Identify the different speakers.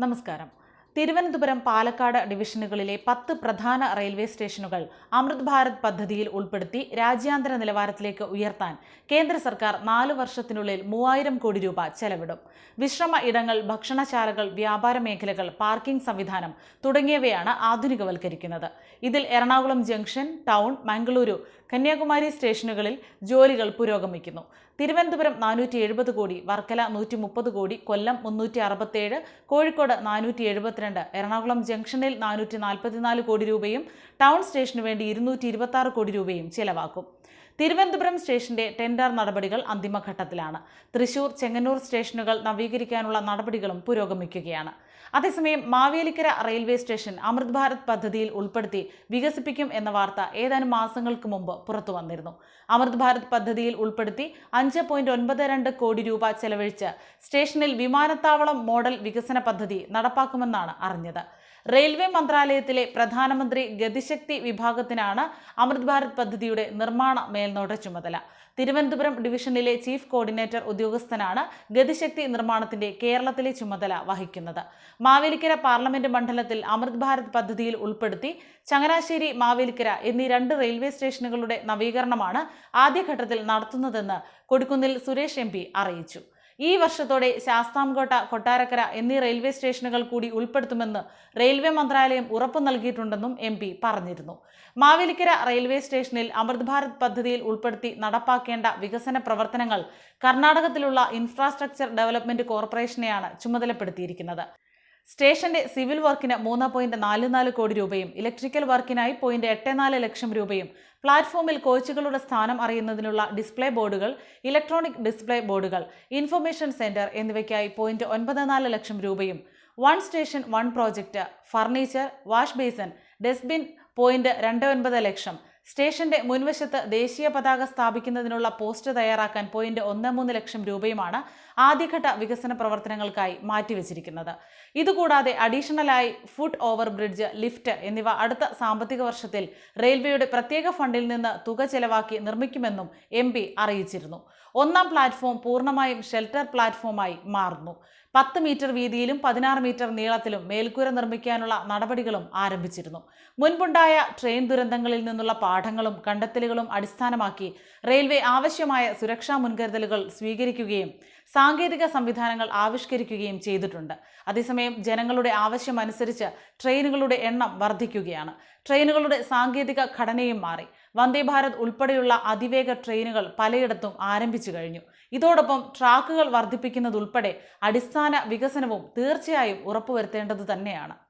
Speaker 1: നമസ്കാരം. തിരുവനന്തപുരം, പാലക്കാട് ഡിവിഷനുകളിലെ 10 പ്രധാന റെയിൽവേ സ്റ്റേഷനുകൾ അമൃത് ഭാരത് പദ്ധതിയിൽ ഉൾപ്പെടുത്തി രാജ്യാന്തര നിലവാരത്തിലേക്ക് ഉയർത്താൻ കേന്ദ്ര സർക്കാർ 4 വർഷത്തിനുള്ളിൽ 3000 കോടി രൂപ ചെലവിടും. വിശ്രമ ഇടങ്ങൾ, ഭക്ഷണശാലകൾ, വ്യാപാര മേഖലകൾ, പാർക്കിംഗ് സംവിധാനം തുടങ്ങിയവയാണ് ആധുനികവൽക്കരിക്കുന്നത്. ഇതിൽ എറണാകുളം ജംഗ്ഷൻ, ടൗൺ, മംഗളൂരു, കന്യാകുമാരി സ്റ്റേഷനുകളിൽ ജോലികൾ പുരോഗമിക്കുന്നു. തിരുവനന്തപുരം 470 കോടി, വർക്കല 130 കോടി, കൊല്ലം 367, കോഴിക്കോട് 472, എറണാകുളം ജംഗ്ഷനിൽ 444 കോടി രൂപയും ടൗൺ സ്റ്റേഷനു വേണ്ടി 226 കോടി രൂപയും ചെലവാക്കും. തിരുവനന്തപുരം സ്റ്റേഷന്റെ ടെൻഡർ നടപടികൾ അന്തിമഘട്ടത്തിലാണ്. തൃശൂർ, ചെങ്ങന്നൂർ സ്റ്റേഷനുകൾ നവീകരിക്കാനുള്ള നടപടികളും പുരോഗമിക്കുകയാണ്. അതേസമയം മാവേലിക്കര റെയിൽവേ സ്റ്റേഷൻ അമൃത് ഭാരത് പദ്ധതിയിൽ ഉൾപ്പെടുത്തി വികസിപ്പിക്കും എന്ന വാർത്ത ഏതാനും മാസങ്ങൾക്ക് മുമ്പ് പുറത്തു വന്നിരുന്നു. അമൃത് ഭാരത് പദ്ധതിയിൽ ഉൾപ്പെടുത്തി 5.92 കോടി രൂപ ചെലവഴിച്ച് സ്റ്റേഷനിൽ വിമാനത്താവളം മോഡൽ വികസന പദ്ധതി നടപ്പാക്കുമെന്നാണ് അറിഞ്ഞത്. റെയിൽവേ മന്ത്രാലയത്തിലെ പ്രധാനമന്ത്രി ഗതിശക്തി വിഭാഗത്തിനാണ് അമൃത് ഭാരത് പദ്ധതിയുടെ നിർമ്മാണ മേൽനോട്ട ചുമതല. തിരുവനന്തപുരം ഡിവിഷനിലെ ചീഫ് കോർഡിനേറ്റർ ഉദ്യോഗസ്ഥനാണ് ഗതിശക്തി നിർമ്മാണത്തിന്റെ കേരളത്തിലെ ചുമതല വഹിക്കുന്നത്. മാവേലിക്കര പാർലമെന്റ് മണ്ഡലത്തിൽ അമൃത് ഭാരത് പദ്ധതിയിൽ ഉൾപ്പെടുത്തി ചങ്ങനാശ്ശേരി, മാവേലിക്കര എന്നീ 2 റെയിൽവേ സ്റ്റേഷനുകളുടെ നവീകരണമാണ് ആദ്യഘട്ടത്തിൽ നടത്തുന്നതെന്ന് കൊടിക്കുന്നിൽ സുരേഷ് MP അറിയിച്ചു. ഈ വർഷത്തോടെ ശാസ്താംകോട്ട, കൊട്ടാരക്കര എന്നീ റെയിൽവേ സ്റ്റേഷനുകൾ കൂടി ഉൾപ്പെടുത്തുമെന്ന് റെയിൽവേ മന്ത്രാലയം ഉറപ്പു നൽകിയിട്ടുണ്ടെന്നും MP പറഞ്ഞിരുന്നു. മാവേലിക്കര റെയിൽവേ സ്റ്റേഷനിൽ അമൃത് ഭാരത് പദ്ധതിയിൽ ഉൾപ്പെടുത്തി നടപ്പാക്കേണ്ട വികസന പ്രവർത്തനങ്ങൾ കർണാടകത്തിലുള്ള ഇൻഫ്രാസ്ട്രക്ചർ ഡെവലപ്മെന്റ് കോർപ്പറേഷനെയാണ് ചുമതലപ്പെടുത്തിയിരിക്കുന്നത്. സ്റ്റേഷന്റെ സിവിൽ വർക്കിന് 3.44 കോടി രൂപയും ഇലക്ട്രിക്കൽ വർക്കിനായി 0.84 ലക്ഷം രൂപയും പ്ലാറ്റ്ഫോമിൽ കോച്ചുകളുടെ സ്ഥാനം അറിയുന്നതിനുള്ള ഡിസ്പ്ലേ ബോർഡുകൾ, ഇലക്ട്രോണിക് ഡിസ്പ്ലേ ബോർഡുകൾ, ഇൻഫർമേഷൻ സെന്റർ എന്നിവയ്ക്കായി 0.94 ലക്ഷം രൂപയും, one station one project, furniture, wash basin, dustbin 0.29 ലക്ഷം, സ്റ്റേഷന്റെ മുൻവശത്ത് ദേശീയ പതാക സ്ഥാപിക്കുന്നതിനുള്ള പോസ്റ്റ് തയ്യാറാക്കാൻ 0.13 ലക്ഷം രൂപയുമാണ് ആദ്യഘട്ട വികസന പ്രവർത്തനങ്ങൾക്കായി മാറ്റിവെച്ചിരിക്കുന്നത്. ഇതുകൂടാതെ അഡീഷണലായി ഫുട് ഓവർ ബ്രിഡ്ജ്, ലിഫ്റ്റ് എന്നിവ അടുത്ത സാമ്പത്തിക വർഷത്തിൽ റെയിൽവേയുടെ പ്രത്യേക ഫണ്ടിൽ നിന്ന് തുക ചെലവാക്കി നിർമ്മിക്കുമെന്നും MP അറിയിച്ചിരുന്നു. 1ാം പ്ലാറ്റ്ഫോം പൂർണ്ണമായും ഷെൽട്ടർ പ്ലാറ്റ്ഫോമായി മാറുന്നു. 10 മീറ്റർ വീതിയിലും 16 മീറ്റർ നീളത്തിലും മേൽക്കൂര നിർമ്മിക്കാനുള്ള നടപടികളും ആരംഭിച്ചിരുന്നു. മുൻപുണ്ടായ ട്രെയിൻ ദുരന്തങ്ങളിൽ നിന്നുള്ള പാഠങ്ങളും കണ്ടെത്തലുകളും അടിസ്ഥാനമാക്കി റെയിൽവേ ആവശ്യമായ സുരക്ഷാ മുൻകരുതലുകൾ സ്വീകരിക്കുകയും സാങ്കേതിക സംവിധാനങ്ങൾ ആവിഷ്കരിക്കുകയും ചെയ്തിട്ടുണ്ട്. അതേസമയം ജനങ്ങളുടെ ആവശ്യമനുസരിച്ച് ട്രെയിനുകളുടെ എണ്ണം വർദ്ധിക്കുകയാണ്. ട്രെയിനുകളുടെ സാങ്കേതിക ഘടനയും മാറി. വന്ദേ ഭാരത് ഉൾപ്പെടെയുള്ള അതിവേഗ ട്രെയിനുകൾ പലയിടത്തും ആരംഭിച്ചു കഴിഞ്ഞു. ഇതോടൊപ്പം ട്രാക്കുകൾ വർദ്ധിപ്പിക്കുന്നതുൾപ്പെടെ അടിസ്ഥാന വികസനവും തീർച്ചയായും ഉറപ്പുവരുത്തേണ്ടത് തന്നെയാണ്.